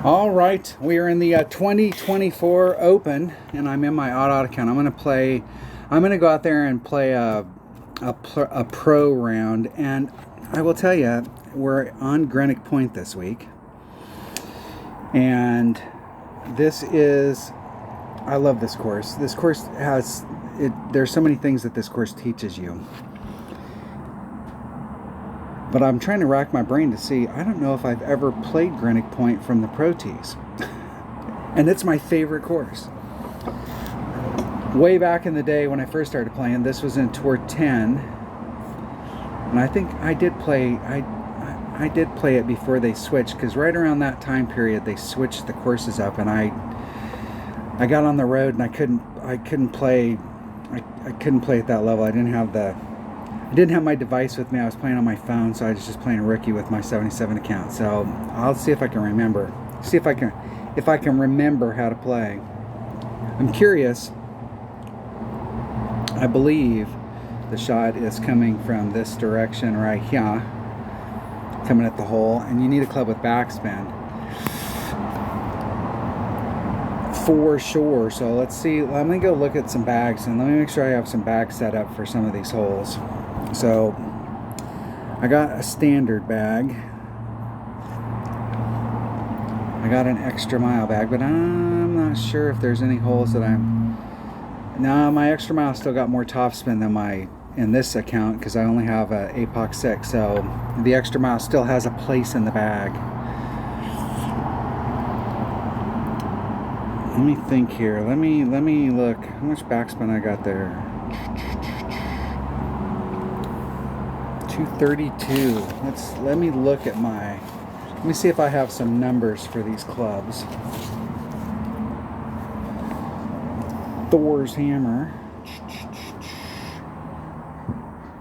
All right, we are in the 2024 Open, and I'm in my odd account. I'm going to go out there and play a pro round, and I will tell you, we're on Greenock Point this week, and I love this course. This course there's so many things that this course teaches you. But I'm trying to rack my brain to see, I don't know if I've ever played Greenock Point from the Pro Tees. And it's my favorite course. Way back in the day when I first started playing, this was in Tour 10. And I think I did play it before they switched, because right around that time period they switched the courses up, and I got on the road and I couldn't play at that level. I didn't have my device with me. I was playing on my phone, so I was just playing rookie with my 77 account. So I'll see if I can remember. If I can remember how to play. I'm curious. I believe the shot is coming from this direction right here, coming at the hole, and you need a club with backspin for sure. So let's see. Let me go look at some bags, and let me make sure I have some bags set up for some of these holes. So I got a standard bag. I got an extra mile bag, but I'm not sure if there's any holes that No, my extra mile still got more topspin than in this account, because I only have a APOC 6, so the extra mile still has a place in the bag. Let me think here. Let me look. How much backspin I got there? 232. Let me look at let me see if I have some numbers for these clubs. Thor's hammer.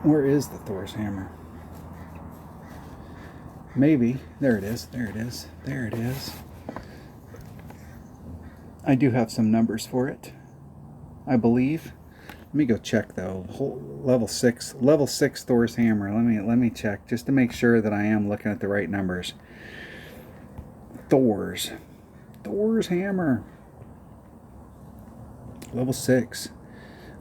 Where is the Thor's hammer? Maybe. There it is. There it is. There it is. I do have some numbers for it, I believe. Let me go check though. Level 6 Thor's hammer. Let me check just to make sure that I am looking at the right numbers. Thor's hammer. Level 6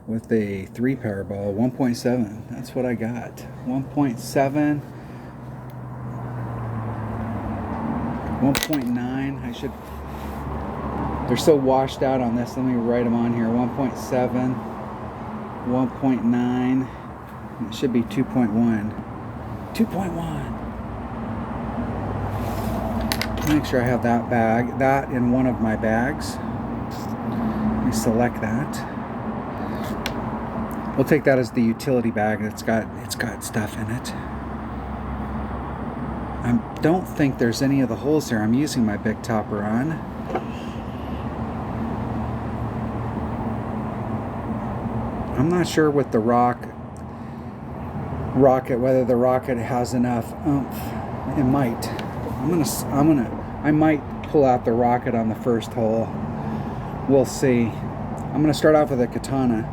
with a 3 power ball, 1.7. That's what I got. 1.7. 1.9. They're so washed out on this. Let me write them on here. 1.7. 1.9. It should be 2.1. 2.1. Make sure I have that in one of my bags. Let me select that. We'll take that as the utility bag. It's got stuff in it. I don't think there's any of the holes there I'm using my big topper on. I'm not sure with the rocket whether the rocket has enough oomph. It might. I might pull out the rocket on the first hole. We'll see. I'm gonna start off with a katana,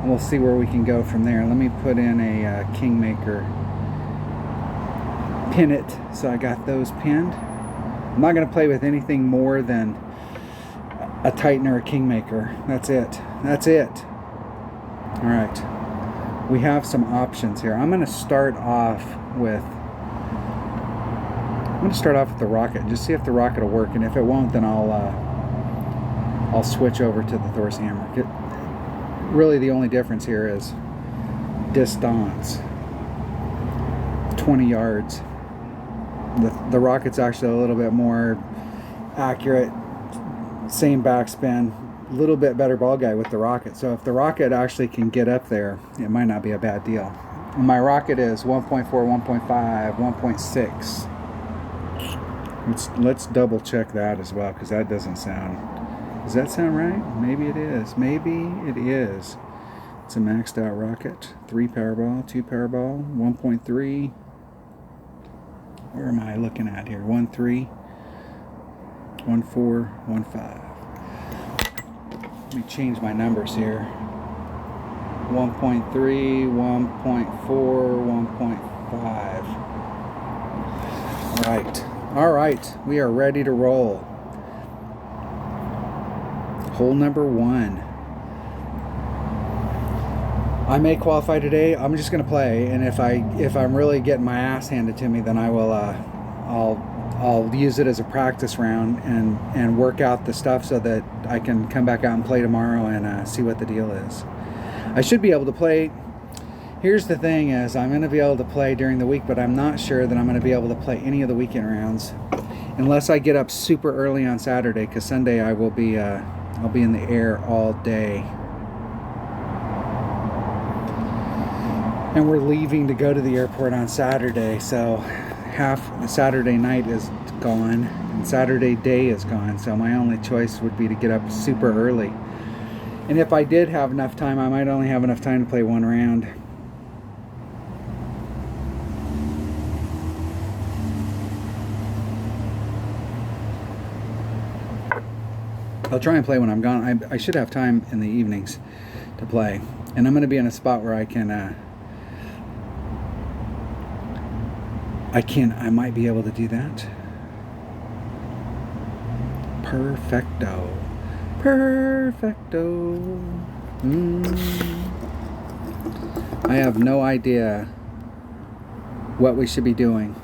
and we'll see where we can go from there. Let me put in a Kingmaker. Pin it. So I got those pinned. I'm not gonna play with anything more than a Titan or a Kingmaker. That's it. That's it. All right, we have some options here. I'm going to start off with the rocket and just see if the rocket will work, and if it won't, then I'll switch over to the Thor's hammer. Really, the only difference here is distance. 20 yards. The rocket's actually a little bit more accurate. Same backspin. A little bit better ball guy with the rocket. So if the rocket actually can get up there, it might not be a bad deal. And my rocket is 1.4, 1.5, 1.6. Let's double check that as well, because that doesn't sound... Does that sound right? Maybe it is. Maybe it is. It's a maxed out rocket. 3 Powerball, 2 Powerball, 1.3. Where am I looking at here? 1.3, 1.4, 1.5. Let me change my numbers here. 1.3, 1.4, 1.5. All right. We are ready to roll. Hole number 1. I may qualify today. I'm just gonna play, and if I'm really getting my ass handed to me, then I will. I'll use it as a practice round and work out the stuff so that I can come back out and play tomorrow and see what the deal is. I should be able to play. Here's the thing: is I'm going to be able to play during the week, but I'm not sure that I'm going to be able to play any of the weekend rounds unless I get up super early on Saturday. Because Sunday I'll be in the air all day. And we're leaving to go to the airport on Saturday, so half the Saturday night is gone and Saturday day is gone, so my only choice would be to get up super early. And if I did have enough time, I might only have enough time to play one round. I'll try and play when I'm gone. I should have time in the evenings to play, and I'm going to be in a spot where I might be able to do that. Perfecto. I have no idea what we should be doing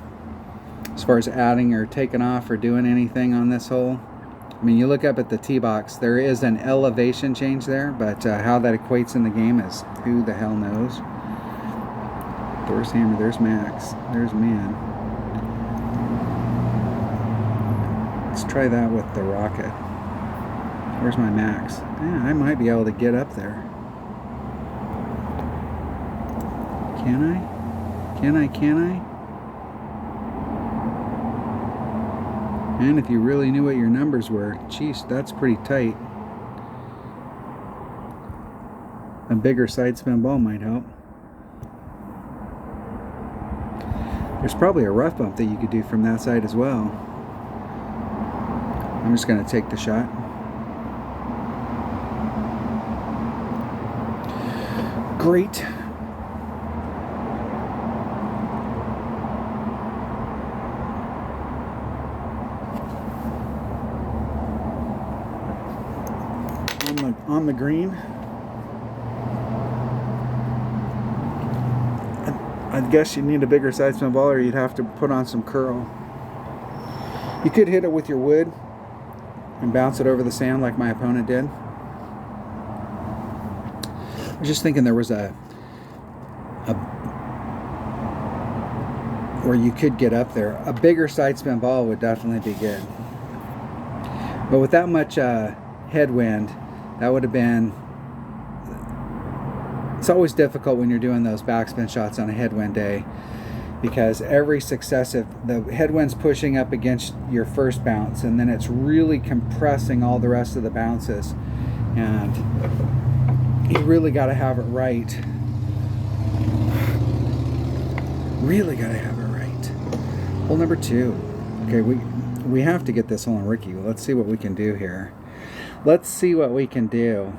as far as adding or taking off or doing anything on this hole. I mean, you look up at the tee box, there is an elevation change there, but how that equates in the game is who the hell knows. There's Hammer, there's Max, there's Man. Let's try that with the Rocket. Where's my Max? Yeah, I might be able to get up there. Can I? Can I? And if you really knew what your numbers were, geez, that's pretty tight. A bigger side spin ball might help. There's probably a rough bump that you could do from that side as well. I'm just going to take the shot. Great. On the green. I guess you need a bigger side spin ball, or you'd have to put on some curl. You could hit it with your wood and bounce it over the sand like my opponent did. I was just thinking there was a where you could get up there. A bigger side spin ball would definitely be good. But with that much headwind, that would have been... It's always difficult when you're doing those backspin shots on a headwind day, because every successive, the headwind's pushing up against your first bounce, and then it's really compressing all the rest of the bounces, and you really got to have it right. Really got to have it right. Hole number 2. Okay, we have to get this hole on Ricky. Let's see what we can do here. Let's see what we can do.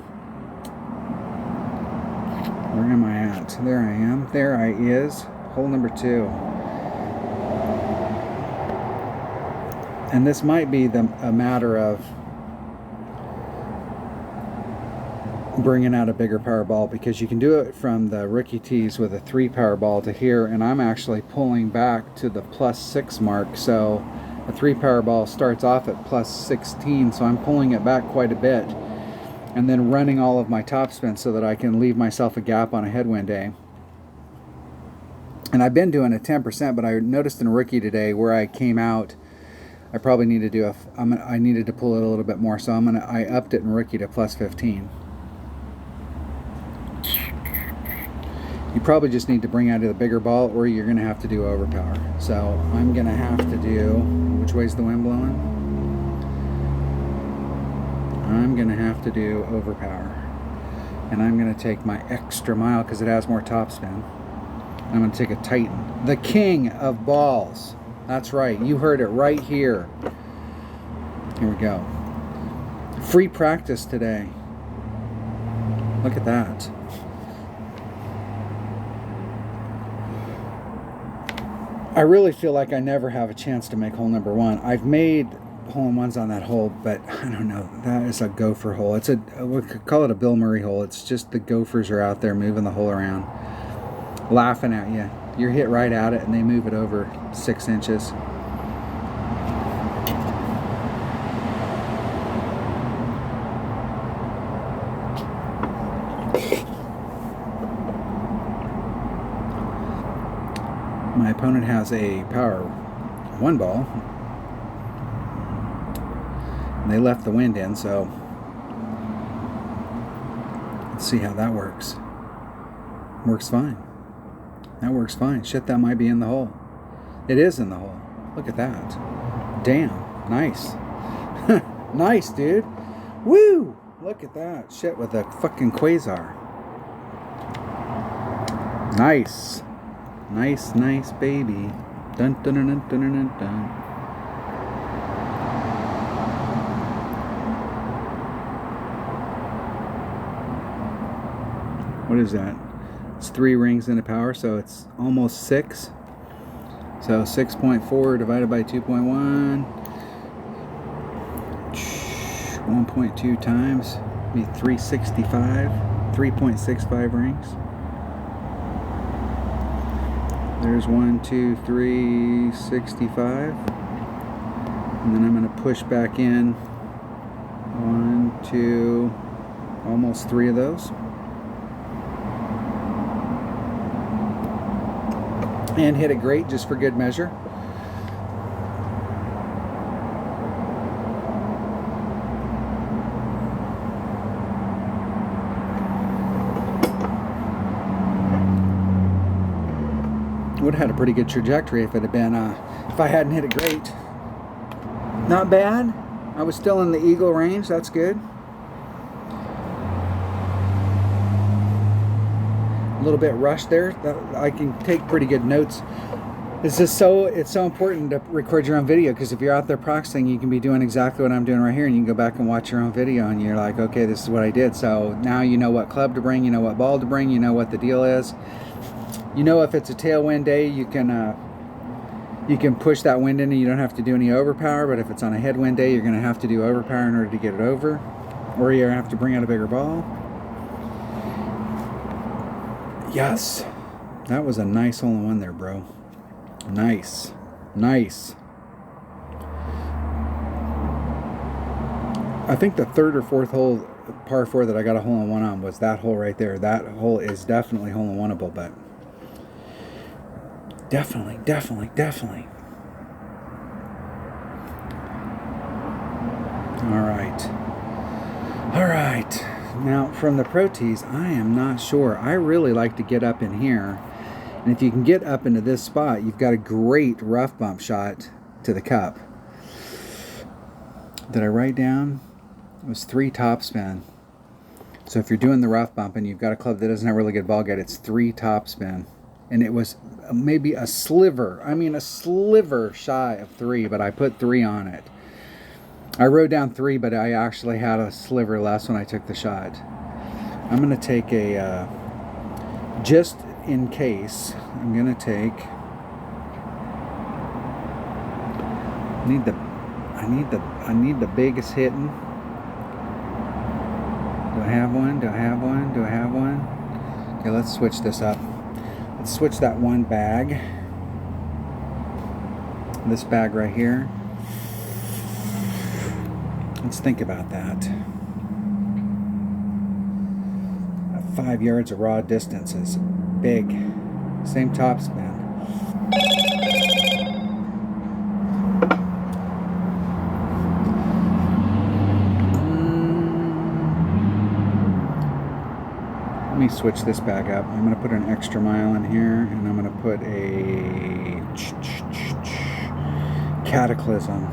Where am I at? There I am. There I is. Hole number 2. And this might be a matter of bringing out a bigger power ball, because you can do it from the rookie tees with a 3 power ball to here, and I'm actually pulling back to the +6 mark, so a 3 power ball starts off at +16, so I'm pulling it back quite a bit, and then running all of my topspin so that I can leave myself a gap on a headwind day. And I've been doing a 10%, but I noticed in rookie today where I came out, I probably need to do I needed to pull it a little bit more, so I upped it in rookie to +15. You probably just need to bring out a bigger ball, or you're going to have to do overpower. So I'm going to have to do, which way's the wind blowing? I'm going to have to do overpower. And I'm going to take my extra mile because it has more topspin. I'm going to take a Titan. The king of balls. That's right. You heard it right here. Here we go. Free practice today. Look at that. I really feel like I never have a chance to make hole number 1. I've made hole-in-ones on that hole, but I don't know. That is a gopher hole. It's we could call it a Bill Murray hole. It's just the gophers are out there moving the hole around, laughing at you. You're hit right at it, and they move it over 6 inches. My opponent has a power 1 ball. And they left the wind in, so let's see how that works. Works fine. That works fine. Shit, that might be in the hole. It is in the hole. Look at that. Damn. Nice. Nice, dude. Woo! Look at that. Shit with a fucking quasar. Nice. Nice, nice baby. Dun dun dun dun dun dun dun. What is that? It's 3 rings in a power, so it's almost 6. So 6.4 divided by 2.1. 1.2 times be 365. 3.65 rings. There's 1, 2, 3, 65. And then I'm going to push back in 1, 2, almost 3 of those. And hit it great just for good measure. Would have had a pretty good trajectory if it had been, if I hadn't hit it great. Not bad. I was still in the eagle range. That's good. A little bit rushed there. I can take pretty good notes. It's so important to record your own video, because if you're out there practicing, you can be doing exactly what I'm doing right here, and you can go back and watch your own video, and you're like, okay, this is what I did. So now you know what club to bring, you know what ball to bring, you know what the deal is. You know, if it's a tailwind day, you can push that wind in and you don't have to do any overpower. But if it's on a headwind day, you're going to have to do overpower in order to get it over, or you're going to have to bring out a bigger ball. Yes, that was a nice hole-in-one there, bro. Nice, nice. I think the 3rd or 4th hole, par 4, that I got a hole-in-one on was that hole right there. That hole is definitely hole-in-oneable, but definitely. All right. Now, from the Pro Tees, I am not sure. I really like to get up in here. And if you can get up into this spot, you've got a great rough bump shot to the cup. Did I write down? It was 3 topspin. So if you're doing the rough bump and you've got a club that doesn't have really good ball guide, it's 3 topspin. And it was maybe a sliver. I mean, a sliver shy of 3, but I put 3 on it. I wrote down 3, but I actually had a sliver less when I took the shot. I'm going to take a, just in case, I'm going to take, I need the biggest hitting. Do I have one? Do I have one? Do I have one? Okay, let's switch this up. Let's switch that one bag. This bag right here. Let's think about that. 5 yards of raw distance is big. Same topspin. Let me switch this bag up. I'm going to put an extra mile in here, and I'm going to put a Cataclysm.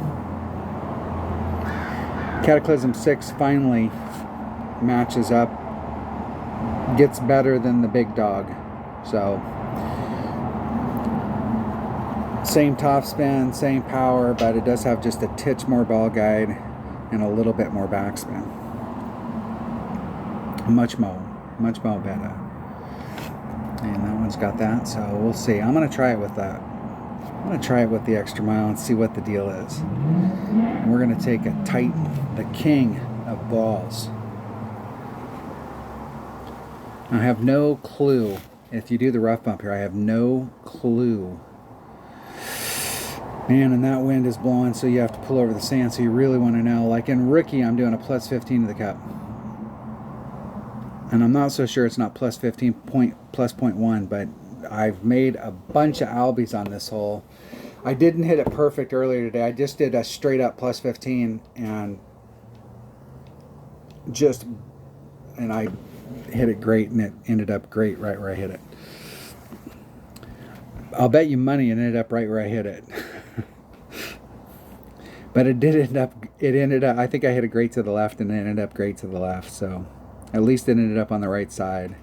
Cataclysm 6 finally matches up, gets better than the big dog. So same topspin, same power, but it does have just a titch more ball guide and a little bit more backspin. Much more better. And that one's got that, so we'll see. I'm gonna try it with that. I'm gonna try it with the extra mile and see what the deal is. And we're going to take a Titan, the king of balls. I have no clue. If you do the rough bump here, I have no clue. Man, and that wind is blowing, so you have to pull over the sand, so you really want to know. Like in rookie, I'm doing a plus 15 to the cup. And I'm not so sure it's not plus 15 plus 0.1, but I've made a bunch of albies on this hole. I didn't hit it perfect earlier today. I just did a straight up plus 15 and I hit it great, and it ended up great right where I hit it. I'll bet you money it ended up right where I hit it. But it ended up, I think I hit it great to the left, and it ended up great to the left, so at least it ended up on the right side.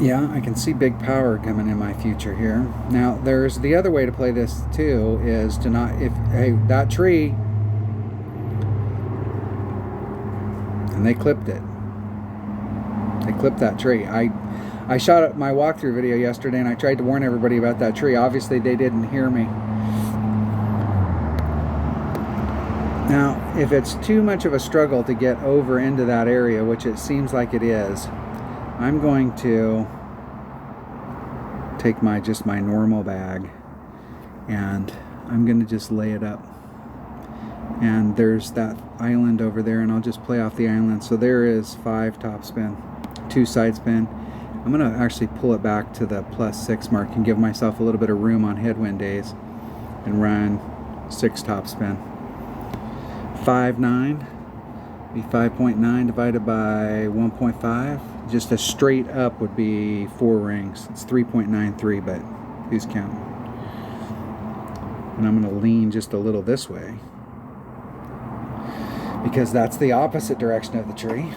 Yeah, I can see big power coming in my future here. Now, there's the other way to play this too, is to not, hey, that tree, and they clipped it. They clipped that tree. I shot up my walkthrough video yesterday, and I tried to warn everybody about that tree. Obviously, they didn't hear me. Now, if it's too much of a struggle to get over into that area, which it seems like it is, I'm going to take my normal bag, and I'm going to just lay it up. And there's that island over there, and I'll just play off the island. So there is 5 top spin, 2 side spin. I'm going to actually pull it back to the +6 mark and give myself a little bit of room on headwind days and run 6 top spin. 5.9 be 5.9 divided by 1.5. Just a straight up would be 4 rings. It's 3.93, but who's counting? And I'm going to lean just a little this way, because that's the opposite direction of the tree,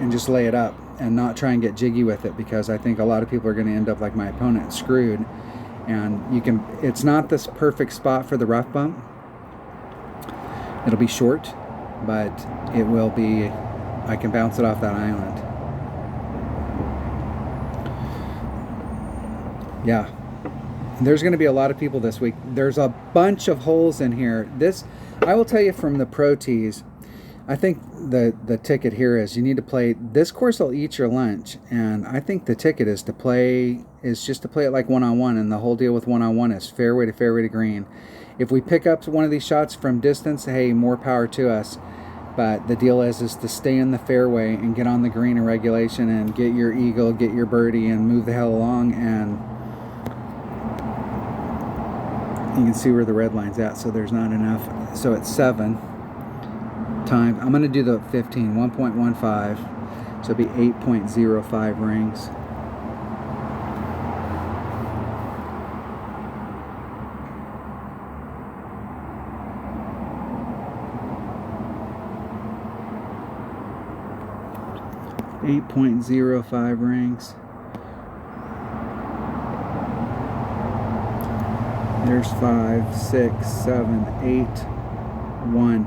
and just lay it up and not try and get jiggy with it, because I think a lot of people are going to end up like my opponent, screwed. And it's not this perfect spot for the rough bump. It'll be short, but it will be, I can bounce it off that island. Yeah. There's going to be a lot of people this week. There's a bunch of holes in here. This, I will tell you from the pro tees, I think the ticket here is you need to play, this course will eat your lunch, and I think the ticket is just to play it like one-on-one, and the whole deal with one-on-one is fairway to green. If we pick up one of these shots from distance, hey, more power to us. But the deal is to stay in the fairway and get on the green in regulation and get your eagle, get your birdie, and move the hell along. And you can see where the red line's at, so there's not enough. So it's 7 times, I'm going to do the 15, 1.15, so it'll be 8.05 rings. .05 rings. There's 5, 6, 7, 8, 1.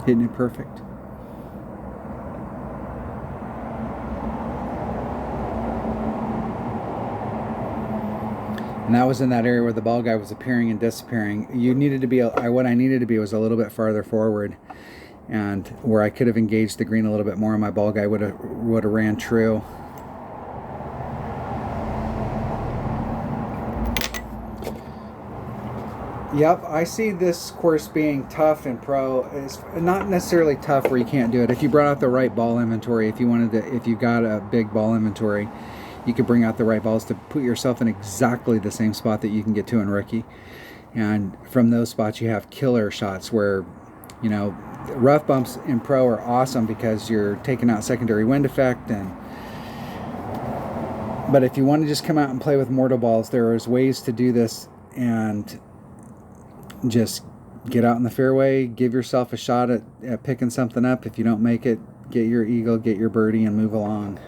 Hitting it perfect. And that was in that area where the ball guy was appearing and disappearing. You needed to be, what I needed to be was a little bit farther forward, and where I could have engaged the green a little bit more, and my ball guy would have ran true. Yep, I see this course being tough in pro. It's not necessarily tough where you can't do it. If you brought out the right ball inventory, if you got a big ball inventory, you could bring out the right balls to put yourself in exactly the same spot that you can get to in rookie. And from those spots, you have killer shots where, you know, rough bumps in pro are awesome because you're taking out secondary wind effect. But if you want to just come out and play with mortar balls, there is ways to do this and just get out in the fairway, give yourself a shot at picking something up. If you don't make it, get your eagle, get your birdie, and move along.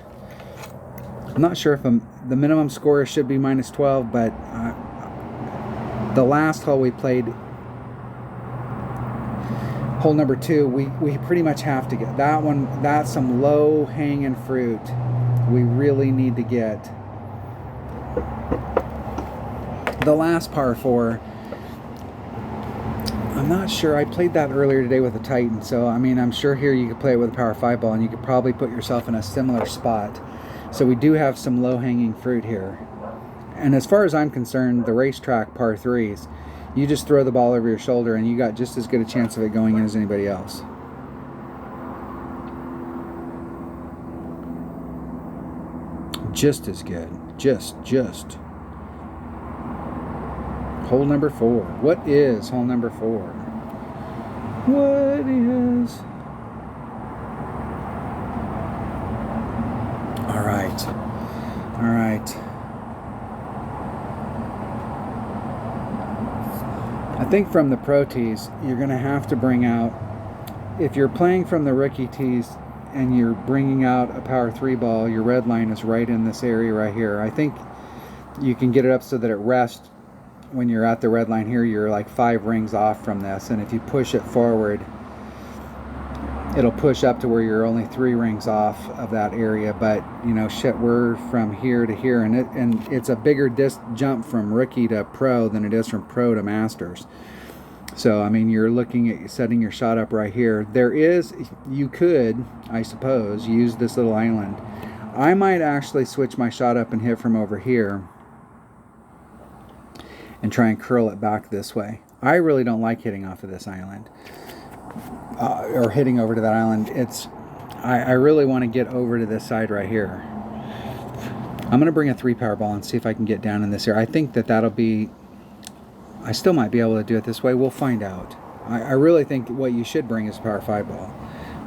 I'm not sure if the minimum score should be -12, but the last hole we played, Hole number 2, we pretty much have to get that one. That's some low hanging fruit we really need to get. The last par 4, I'm not sure. I played that earlier today with a Titan, so I mean, I'm sure here you could play it with a power 5 ball and you could probably put yourself in a similar spot. So we do have some low hanging fruit here. And as far as I'm concerned, the racetrack par 3s, you just throw the ball over your shoulder and you got just as good a chance of it going in as anybody else. Just as good. Just. Hole number 4. What is hole number 4? What is? All right. I think from the pro tees, you're going to have to bring out, if you're playing from the rookie tees and you're bringing out a power 3 ball, your red line is right in this area right here. I think you can get it up so that it rests when you're at the red line here. You're like 5 rings off from this, and if you push it forward, it'll push up to where you're only 3 rings off of that area. But you know, shit, we're from here to here, and it's a bigger jump from rookie to pro than it is from pro to masters. So I mean, you're looking at setting your shot up right here. You could, I suppose, use this little island. I might actually switch my shot up and hit from over here and try and curl it back this way. I really don't like hitting off of this island. Or hitting over to that island. I really want to get over to this side right here. I'm going to bring a 3 power ball and see if I can get down in this area. I think that'll be, I still might be able to do it this way. We'll find out. I really think what you should bring is a power 5 ball.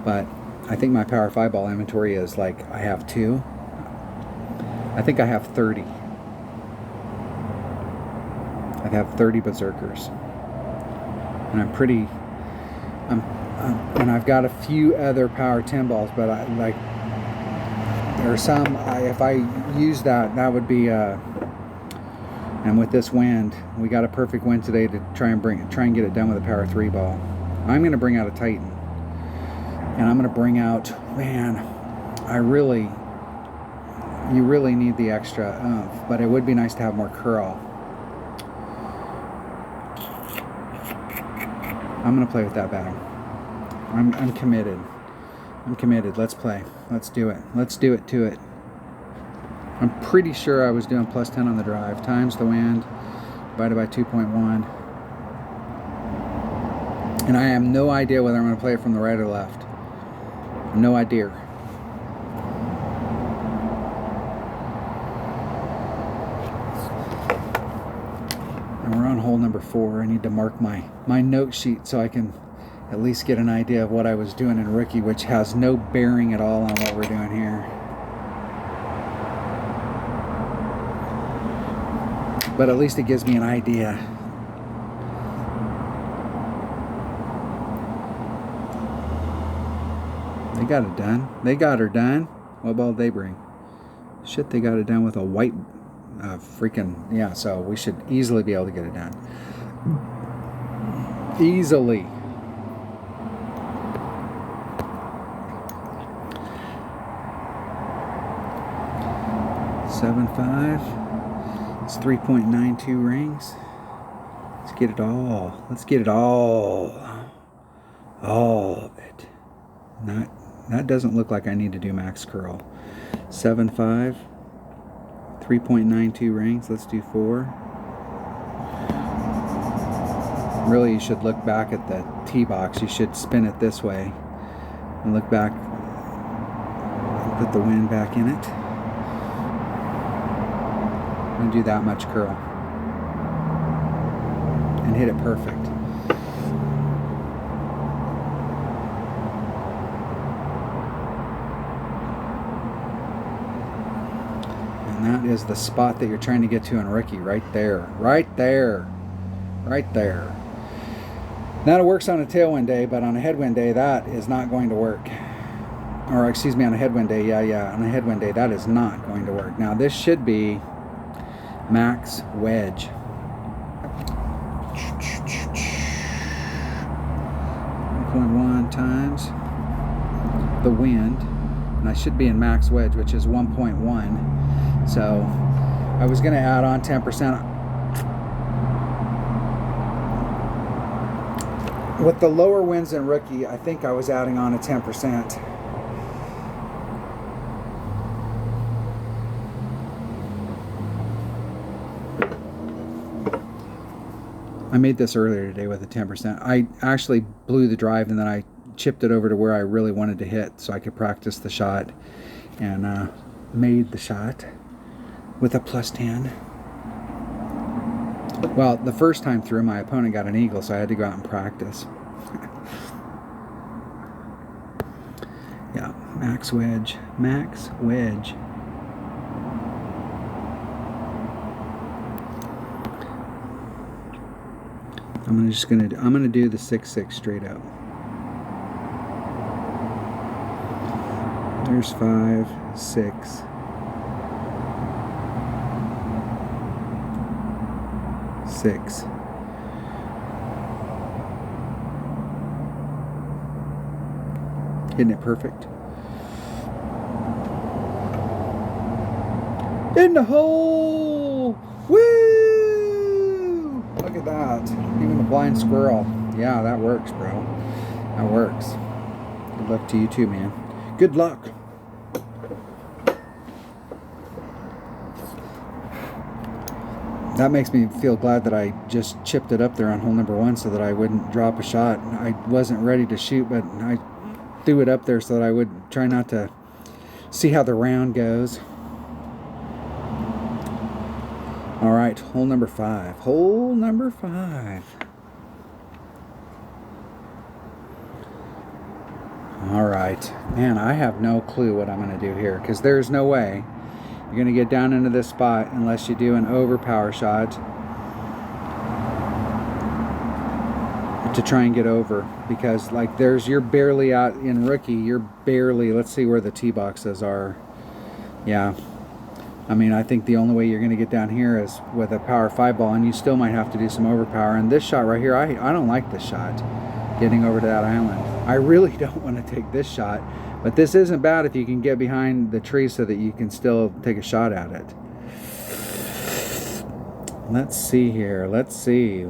But I think my power 5 ball inventory is like, I have 2. I think I have 30. I have 30 berserkers. And and I've got a few other power 10 balls, but there are some, if I use that would be, and with this wind, we got a perfect wind today to try and get it done with a power 3 ball. I'm going to bring out a Titan, and I'm going to bring out, man, you really need the extra oomph, but it would be nice to have more curl. I'm going to play with that bag. I'm committed. I'm committed. Let's play. Let's do it. Let's do it to it. I'm pretty sure I was doing plus 10 on the drive. Times the wind, divided by 2.1. And I have no idea whether I'm going to play it from the right or left. No idea. And we're on hole number 4. I need to mark my note sheet so I can at least get an idea of what I was doing in rookie, which has no bearing at all on what we're doing here. But at least it gives me an idea. They got it done. They got her done. What ball did they bring? Shit, they got it done with a white yeah, so we should easily be able to get it done. Easily. It's 3.92 rings. Let's get it all. Let's get it all. All of it. That doesn't look like I need to do max curl. 7.5. 3.92 rings. Let's do 4. Really, you should look back at the tee box. You should spin it this way and look back and put the wind back in it. And do that much curl and hit it perfect. And that is the spot that you're trying to get to in rookie, right there, right there, right there. Now it works on a tailwind day, but on a headwind day that is not going to work. Or excuse me, on a headwind day, yeah, on a headwind day that is not going to work. Now this should be max wedge. 1.1 times the wind, and I should be in max wedge, which is 1.1. So I was going to add on 10%. With the lower winds in Rookie, I think I was adding on a 10%. I made this earlier today with a 10%. I actually blew the drive and then I chipped it over to where I really wanted to hit so I could practice the shot, and made the shot with a +10. Well, the first time through, my opponent got an eagle, so I had to go out and practice. Yeah, max wedge, max wedge. I'm gonna do the 6-6 straight up. There's 5, 6. 6. Isn't it perfect? In the hole! Woo! Look at that. Even the blind squirrel. Yeah, that works, bro. That works. Good luck to you too, man. Good luck. That makes me feel glad that I just chipped it up there on hole number 1 so that I wouldn't drop a shot. I wasn't ready to shoot, but I threw it up there so that I would try not to see how the round goes. All right, hole number 5. Hole number 5. All right. Man, I have no clue what I'm going to do here, because there's no way you're going to get down into this spot unless you do an overpower shot to try and get over, because like you're barely out in Rookie, you're barely, let's see where the tee boxes are. Yeah, I mean, I think the only way you're going to get down here is with a power 5 ball, and you still might have to do some overpower. And this shot right here, I don't like this shot, getting over to that island. I really don't want to take this shot, but this isn't bad if you can get behind the tree so that you can still take a shot at it. Let's see here. Let's see.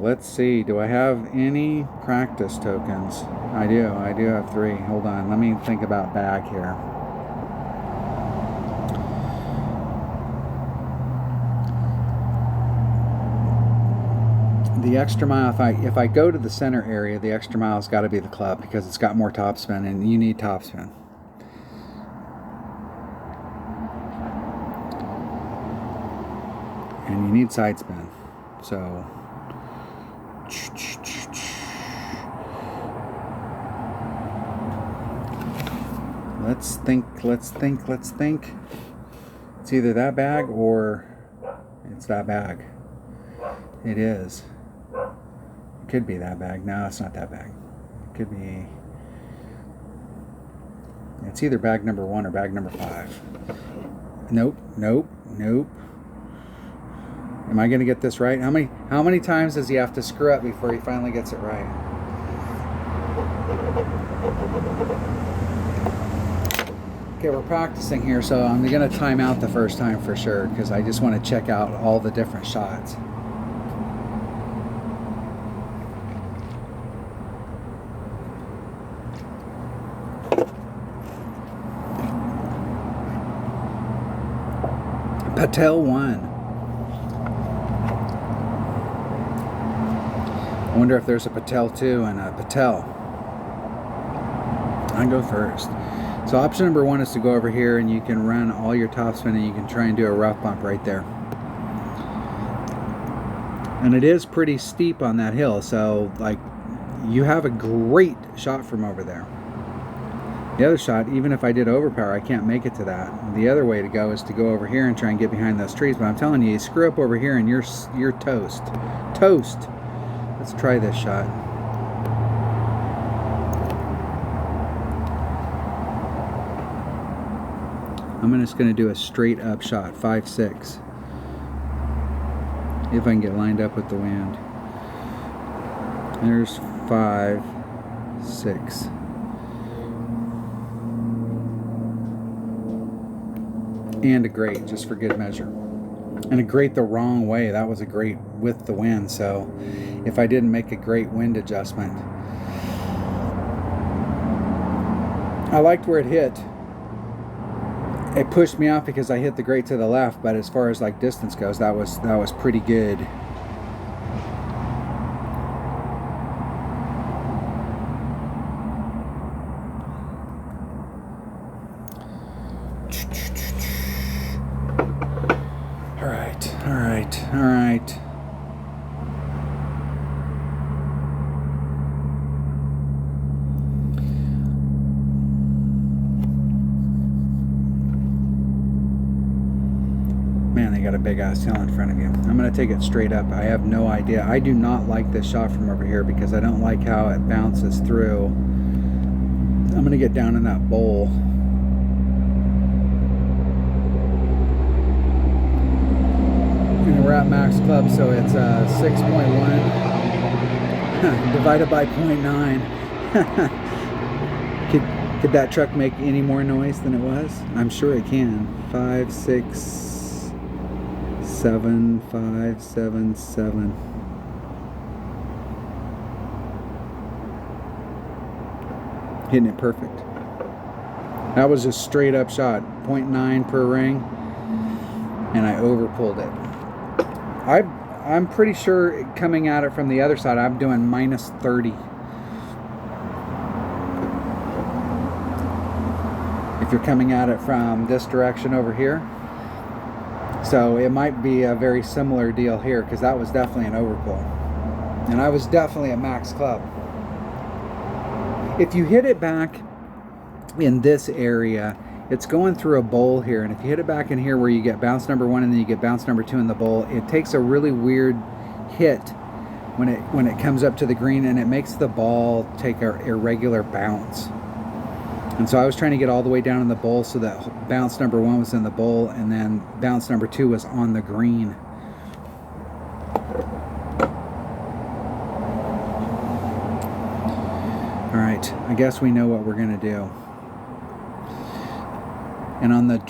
Do I have any practice tokens? I do have 3. Hold on. Let me think about bag here. The extra mile, if I go to the center area, the extra mile's got to be the club, because it's got more topspin, and you need topspin. And you need side spin. So let's think. It's either that bag or it's that bag. It is. It could be that bag. No, it's not that bag. It could be. It's either bag number 1 or bag number 5. Nope. Am I going to get this right? How many times does he have to screw up before he finally gets it right? Okay, we're practicing here, so I'm going to time out the first time for sure, because I just want to check out all the different shots. Patel 1. I wonder if there's a Patel 2 and a Patel. I go first. So option number 1 is to go over here, and you can run all your topspin, and you can try and do a rough bump right there. And it is pretty steep on that hill, so like you have a great shot from over there. The other shot, even if I did overpower, I can't make it to that. The other way to go is to go over here and try and get behind those trees, but I'm telling you, you screw up over here and you're toast. Toast. Let's try this shot. I'm just going to do a straight up shot, 5-6. If I can get lined up with the wind. There's 5, 6. And a grate, just for good measure. And a grate the wrong way. That was a grate with the wind, so if I didn't make a great wind adjustment. I liked where it hit. It pushed me off because I hit the grate to the left, but as far as like distance goes, that was pretty good. All right. Man, they got a big ass hill in front of you. I'm gonna take it straight up. I have no idea. I do not like this shot from over here because I don't like how it bounces through. I'm gonna get down in that bowl. And we're at max club, so it's 6.1 divided by 0.9. Could that truck make any more noise than it was? I'm sure it can. 5, 6, 7, 5, 7, 7. Hitting it perfect. That was a straight up shot. 0.9 per ring. And I overpulled it. I'm pretty sure coming at it from the other side, I'm doing minus 30. If you're coming at it from this direction over here. So it might be a very similar deal here, because that was definitely an overpull. And I was definitely at max club. If you hit it back in this area, it's going through a bowl here, and if you hit it back in here where you get bounce number 1 and then you get bounce number 2 in the bowl, it takes a really weird hit when it comes up to the green, and it makes the ball take a irregular bounce. And so I was trying to get all the way down in the bowl so that bounce number 1 was in the bowl and then bounce number 2 was on the green. All right, I guess we know what we're gonna do. And on the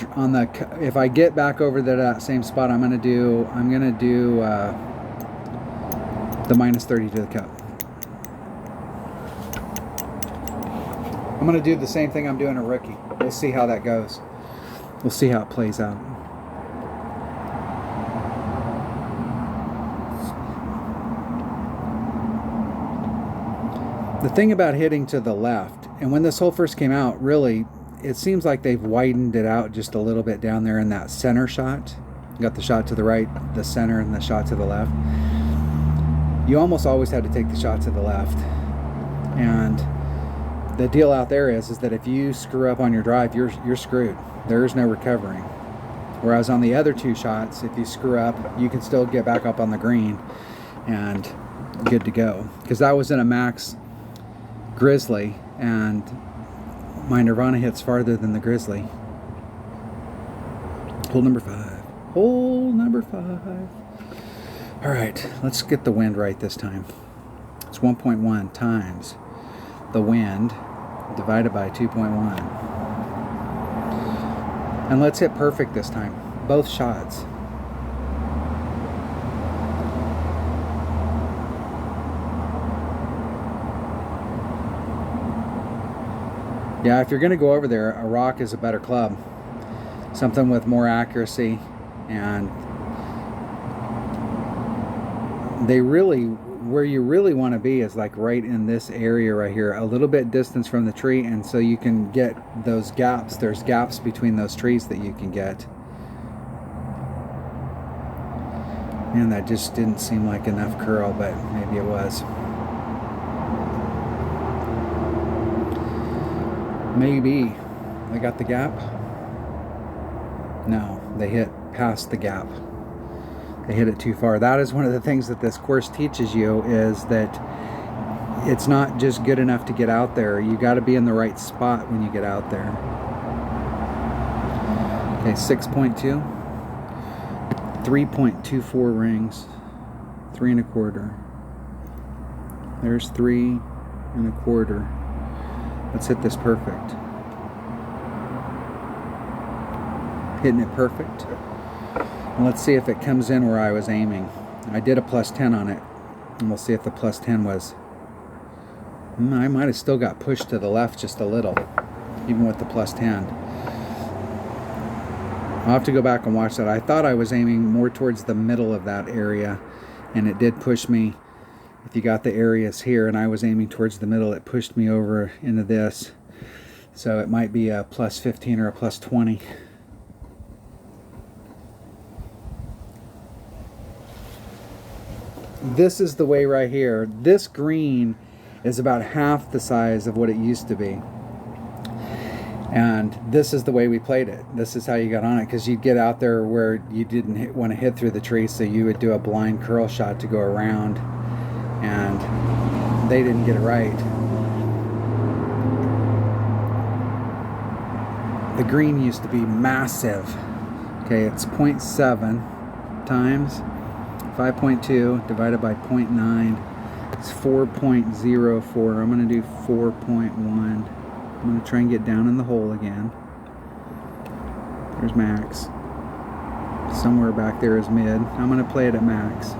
if I get back over to that same spot, I'm gonna do the minus 30 to the cup. I'm gonna do the same thing I'm doing a rookie. We'll see how that goes. We'll see how it plays out. The thing about hitting to the left, and when this hole first came out, really, it seems like they've widened it out just a little bit down there in that center shot. You got the shot to the right, the center, and the shot to the left. You almost always had to take the shot to the left. And the deal out there is that if you screw up on your drive, you're screwed. There is no recovering. Whereas on the other 2 shots, if you screw up, you can still get back up on the green and good to go. Because that was in a max Grizzly, and my Nirvana hits farther than the Grizzly. Hole number 5. Hole number 5. All right, let's get the wind right this time. It's 1.1 times the wind divided by 2.1. And let's hit perfect this time. Both shots. Yeah, if you're going to go over there, a rock is a better club. Something with more accuracy, and they really, where you really want to be is like right in this area right here, a little bit distance from the tree, and so you can get those gaps. There's gaps between those trees that you can get. Man, that just didn't seem like enough curl, but maybe it was. Maybe they got the gap. No, they hit past the gap. They hit it too far. That is one of the things that this course teaches you, is that it's not just good enough to get out there. You got to be in the right spot when you get out there. Okay, 6.2. 3.24 rings. 3 1/4. There's 3 1/4. Let's hit this perfect. Hitting it perfect. And let's see if it comes in where I was aiming. I did a +10 on it, and we'll see if the +10 was... I might have still got pushed to the left just a little, even with the +10. I'll have to go back and watch that. I thought I was aiming more towards the middle of that area, and it did push me. If you got the areas here and I was aiming towards the middle, it pushed me over into this. So it might be a +15 or a +20. This is the way right here. This green is about half the size of what it used to be. And this is the way we played it. This is how you got on it, because you'd get out there where you didn't want to hit through the tree, so you would do a blind curl shot to go around, and they didn't get it right. The green used to be massive. Okay, it's 0.7 times 5.2 divided by 0.9. It's 4.04. I'm going to do 4.1. I'm going to try and get down in the hole again. There's max. Somewhere back there is mid. I'm going to play it at max.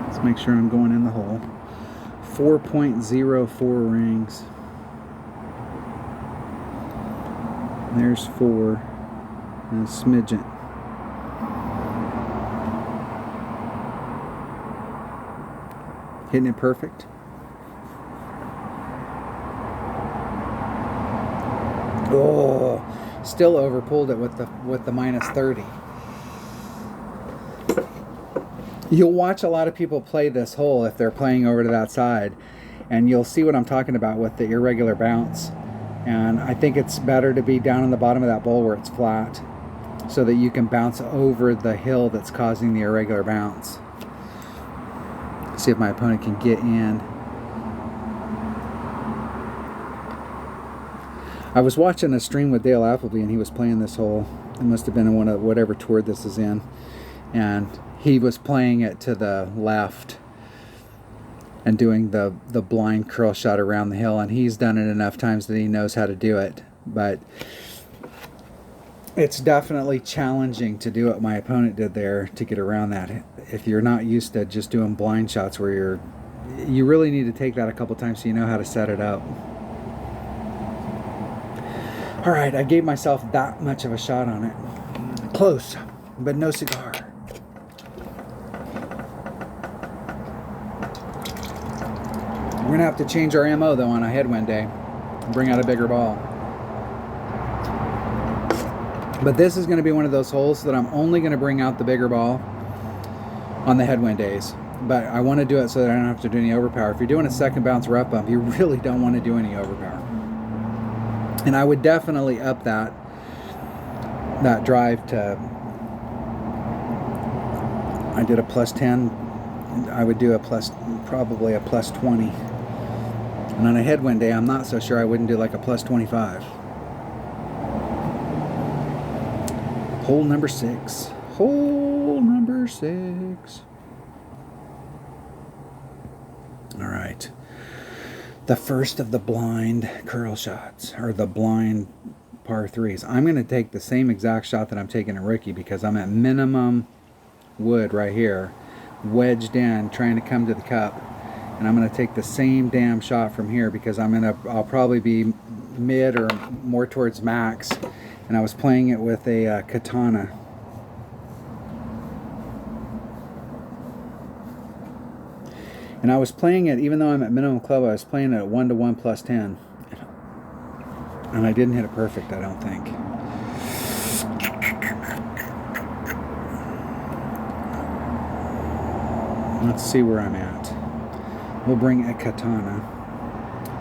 Let's make sure I'm going in the hole. 4.04 rings. There's 4 and a smidgen. Hitting it perfect. Oh, still overpulled it with the -30. You'll watch a lot of people play this hole if they're playing over to that side, and you'll see what I'm talking about with the irregular bounce. And I think it's better to be down in the bottom of that bowl where it's flat, so that you can bounce over the hill that's causing the irregular bounce. See if my opponent can get in. I was watching a stream with Dale Appleby, and he was playing this hole. It must have been in one of whatever tour this is in, and he was playing it to the left and doing the blind curl shot around the hill, and he's done it enough times that he knows how to do it. But it's definitely challenging to do what my opponent did there, to get around that. If you're not used to just doing blind shots where you really need to take that a couple times so you know how to set it up. All right, I gave myself that much of a shot on it. Close, but no cigar. We're gonna have to change our MO though on a headwind day. Bring out a bigger ball. But this is gonna be one of those holes that I'm only gonna bring out the bigger ball on the headwind days. But I want to do it so that I don't have to do any overpower. If you're doing a second bounce or up bump, you really don't want to do any overpower. And I would definitely up that drive to, I did a +10. I would do probably a +20. And on a headwind day, I'm not so sure I wouldn't do like a +25. Hole number 6. Hole number 6. All right. The first of the blind curl shots, or the blind par 3s. I'm going to take the same exact shot that I'm taking a rookie, because I'm at minimum wood right here, wedged in, trying to come to the cup. And I'm going to take the same damn shot from here, because I'll probably be mid or more towards max. And I was playing it with a katana. And I was playing it, even though I'm at minimum club, I was playing it at 1-to-1 +10. And I didn't hit it perfect, I don't think. Let's see where I'm at. We'll bring a katana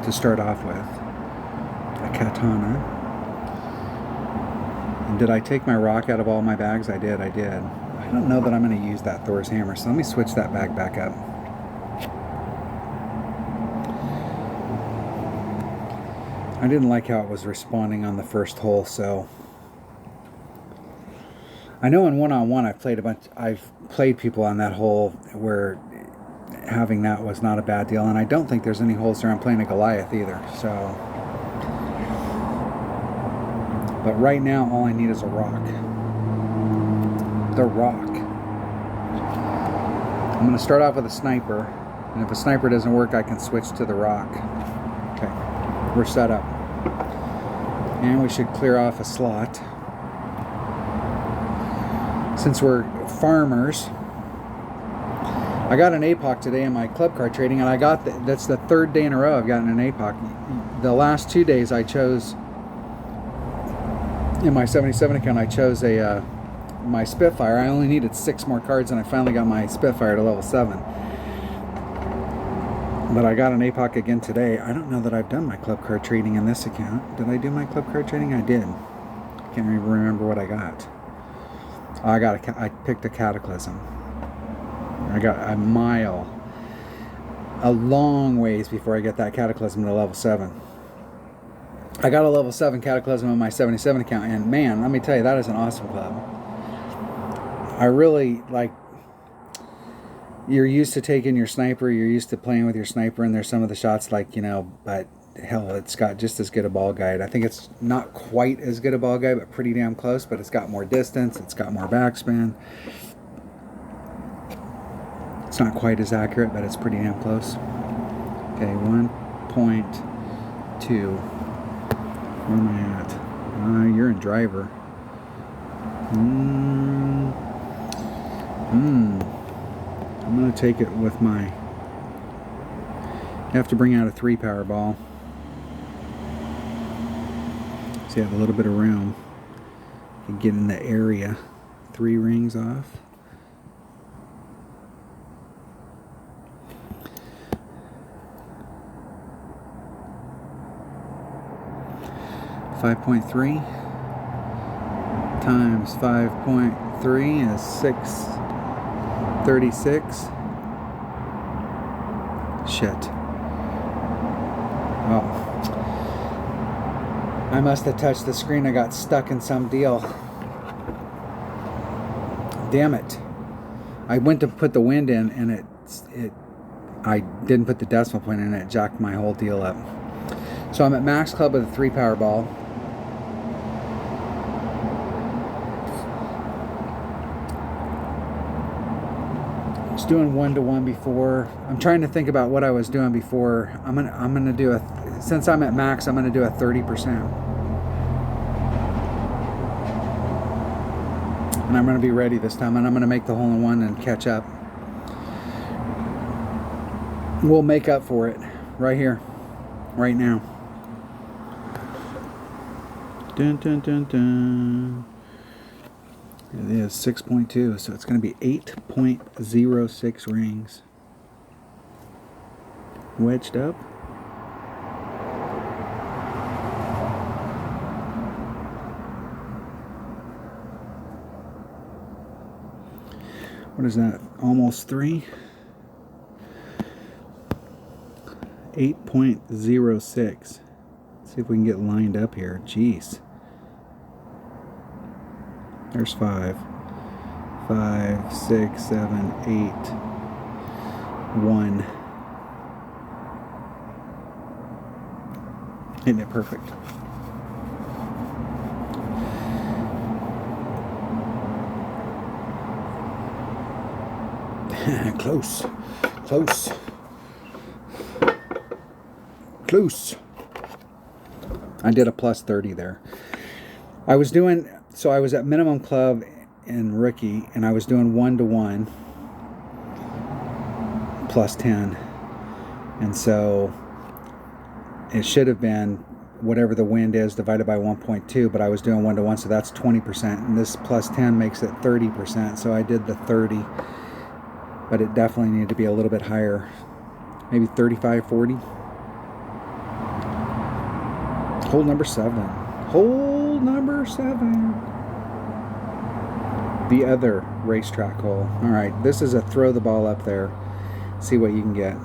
to start off with. A katana. And did I take my rock out of all my bags? I did. I don't know that I'm going to use that Thor's hammer, so let me switch that bag back up. I didn't like how it was responding on the first hole, so I know in one-on-one I've played people on that hole where having that was not a bad deal, and I don't think there's any holes there I'm playing a Goliath either. So, but right now all I need is a rock. The rock. I'm going to start off with a sniper, and if a sniper doesn't work, I can switch to the rock. Okay, we're set up, and we should clear off a slot. Since we're farmers, I got an APOC today in my club card trading, and that's the third day in a row I've gotten an APOC. The last 2 days I chose, in my 77 account, I chose my Spitfire. I only needed 6 more cards, and I finally got my Spitfire to level 7. But I got an APOC again today. I don't know that I've done my club card trading in this account. Did I do my club card trading? I did. Can't even remember what I got. Oh, I picked a Cataclysm. I got a long ways before I get that Cataclysm to level 7. I got a level 7 Cataclysm in my 77 account, and man, let me tell you, that is an awesome club. I really like, you're used to taking your sniper, you're used to playing with your sniper, and there's some of the shots like, you know, but hell, it's got just as good a ball guide. I think it's not quite as good a ball guide, but pretty damn close, but it's got more distance, it's got more backspin. It's not quite as accurate, but it's pretty damn close. Okay, 1.2. Where am I at? You're in driver. I'm going to take it with my... I have to bring out a 3 power ball. So you have a little bit of room. You can get in the area. 3 rings off. .3 times 5.3 is 636. Shit. Oh. I must have touched the screen. I got stuck in some deal. Damn it. I went to put the wind in, and I didn't put the decimal point in, and it jacked my whole deal up. So I'm at max club with a 3 power ball. Doing 1-to-1 before. I'm trying to think about what I was doing before. I'm gonna do since I'm at max, I'm gonna do a 30%, and I'm gonna be ready this time, and I'm gonna make the hole-in-one and catch up. We'll make up for it right here, right now. Dun dun dun dun. It is 6.2, so it's going to be 8.06 rings. Wedged up. What is that? Almost 3? 8.06. Let's see if we can get lined up here. Jeez. There's 5. 5, 6, 7, 8, 1. Isn't it perfect? Close. Close. Close. I did a plus 30 there. So I was at minimum club in rookie, and I was doing 1-to-1 plus 10, and so it should have been whatever the wind is divided by 1.2, but I was doing 1-to-1, so that's 20%, and this plus 10 makes it 30%, so I did the 30, but it definitely needed to be a little bit higher, maybe 35, 40. Hole number 7. Hole number 7. The other racetrack hole. Alright, this is a throw the ball up there. See what you can get.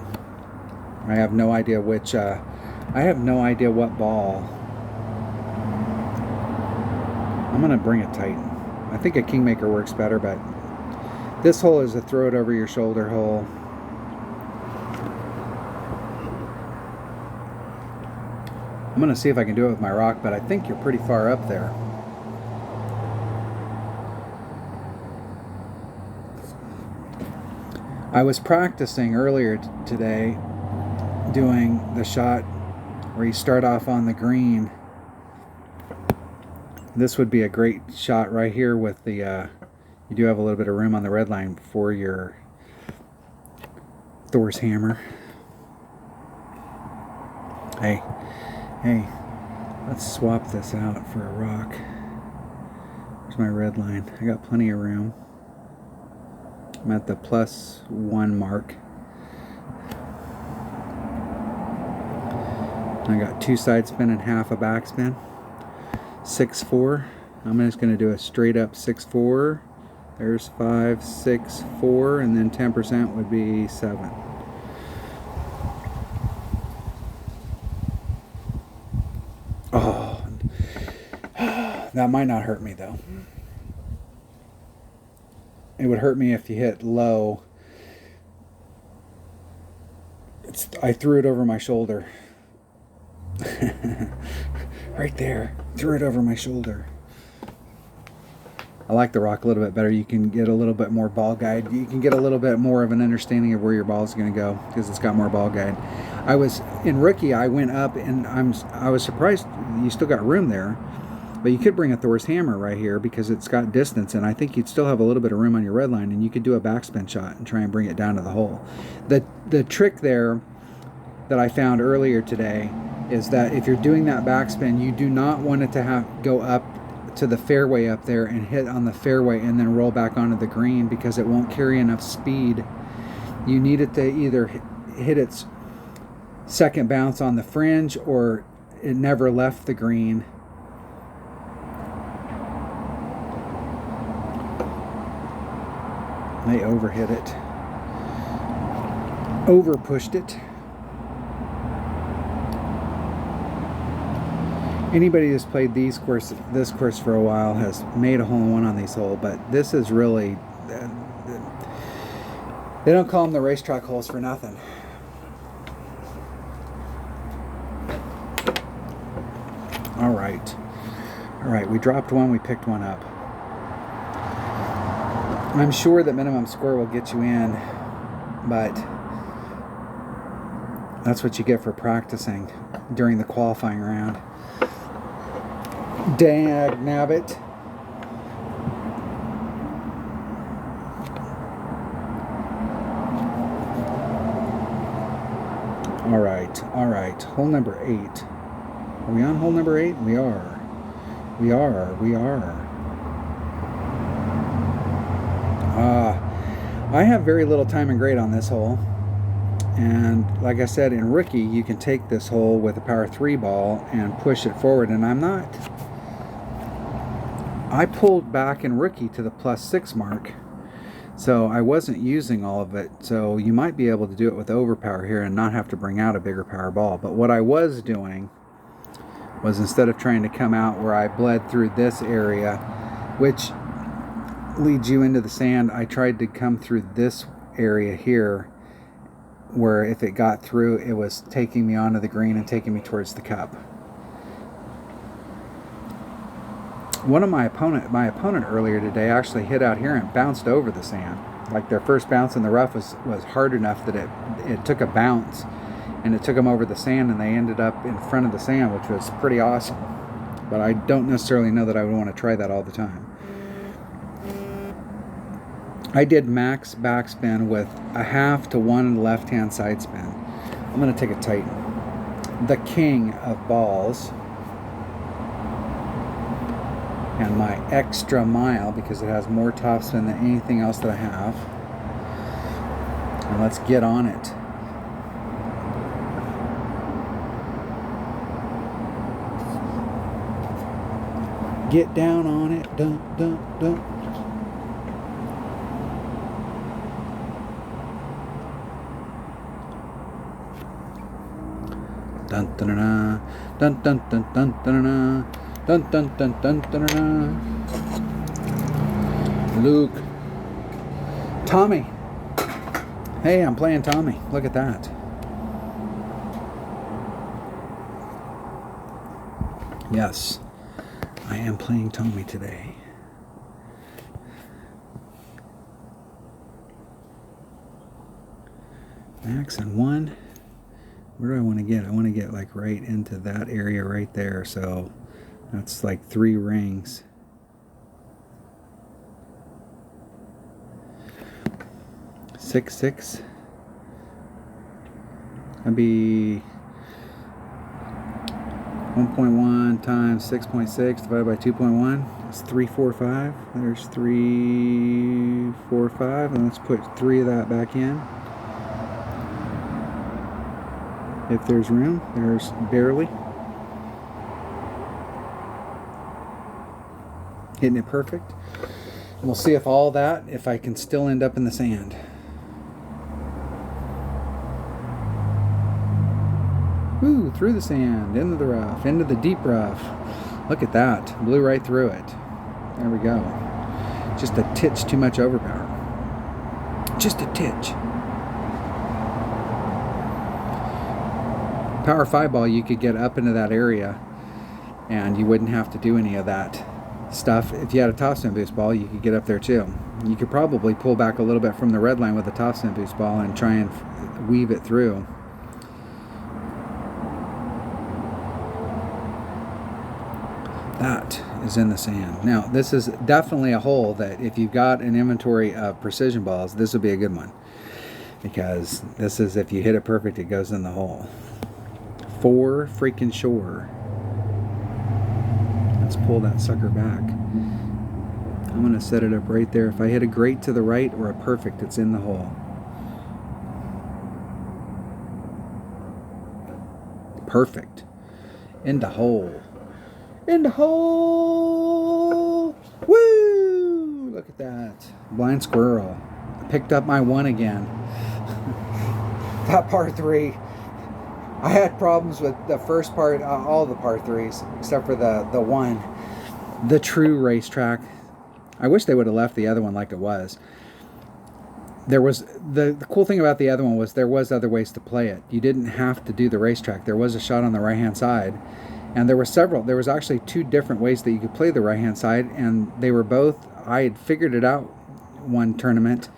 I have no idea which, I have no idea what ball. I'm going to bring a Titan. I think a Kingmaker works better, but this hole is a throw it over your shoulder hole. I'm going to see if I can do it with my rock, but I think you're pretty far up there. I was practicing earlier today doing the shot where you start off on the green. This would be a great shot right here with the, you do have a little bit of room on the red line for your Thor's hammer. Hey, let's swap this out for a rock. Here's my red line. I got plenty of room. I'm at the +1 mark. I got 2 side spin and half a back spin. 6-4. I'm just going to do a straight up 6-4. There's 5, 6, 4, and then 10% would be 7. Oh, that might not hurt me though. It would hurt me if you hit low. I threw it over my shoulder. Right there. Threw it over my shoulder. I like the rock a little bit better. You can get a little bit more ball guide. You can get a little bit more of an understanding of where your ball is going to go because it's got more ball guide. I was in rookie. I went up and I was surprised you still got room there. But you could bring a Thor's hammer right here because it's got distance, and I think you'd still have a little bit of room on your red line, and you could do a backspin shot and try and bring it down to the hole. The trick there that I found earlier today is that if you're doing that backspin, you do not want it to go up to the fairway up there and hit on the fairway and then roll back onto the green because it won't carry enough speed. You need it to either hit its second bounce on the fringe or it never left the green. They overhit it. Over pushed it. Anybody who's played this course for a while has made a hole-in-one on these holes, but this is really, they don't call them the racetrack holes for nothing. All right, we dropped one, we picked one up. I'm sure that minimum score will get you in, but that's what you get for practicing during the qualifying round. Dag nabbit. All right. Hole number 8. Are we on hole number 8? We are. I have very little time and grade on this hole. And like I said, in rookie, you can take this hole with a power 3 ball and push it forward. And I pulled back in rookie to the +6 mark. So I wasn't using all of it. So you might be able to do it with overpower here and not have to bring out a bigger power ball. But what I was doing was, instead of trying to come out where I bled through this area, which leads you into the sand, I tried to come through this area here, where if it got through, it was taking me onto the green and taking me towards the cup. One of my opponent earlier today actually hit out here and bounced over the sand. Like, their first bounce in the rough was hard enough that it took a bounce and it took them over the sand, and they ended up in front of the sand, which was pretty awesome. But I don't necessarily know that I would want to try that all the time. I did max backspin with a half to 1 left-hand side spin. I'm going to take a Titan. The king of balls. And my extra mile, because it has more topspin than anything else that I have. And let's get on it. Get down on it. Dun, dun, dun. Dun dun dun dun dun dun dun dun dun dun dun dun dun dun. Luke. Tommy. Hey, I'm playing Tommy. Look at that. Yes, I am playing Tommy today. Max and 1. Where do I want to get? I want to get like right into that area right there. So that's like 3 rings. Six, 6. That'd be 1.1 times 6.6 divided by 2.1. That's 345. There's 345, and let's put 3 of that back in. If there's room, there's barely. Hitting it perfect. And we'll see if all that, if I can still end up in the sand. Ooh, through the sand, into the rough, into the deep rough. Look at that. Blew right through it. There we go. Just a titch too much overpower. Just a titch. Power 5 ball, you could get up into that area and you wouldn't have to do any of that stuff. If you had a topspin boost ball, you could get up there too. You could probably pull back a little bit from the red line with a topspin boost ball and try and weave it through. That is in the sand. Now, this is definitely a hole that if you've got an inventory of precision balls, this would be a good one. Because this is, if you hit it perfect, it goes in the hole. For freaking sure. Let's pull that sucker back. I'm going to set it up right there. If I hit a great to the right or a perfect, it's in the hole. Perfect. In the hole. In the hole. Woo! Look at that. Blind squirrel. I picked up my 1 again. That par 3. I had problems with the first part, all the par 3s, except for the 1. The true racetrack. I wish they would have left the other one like it was. There was the cool thing about the other one was there was other ways to play it. You didn't have to do the racetrack. There was a shot on the right hand side. And there were several. There was actually 2 different ways that you could play the right-hand side, and they were both. I had figured it out one tournament,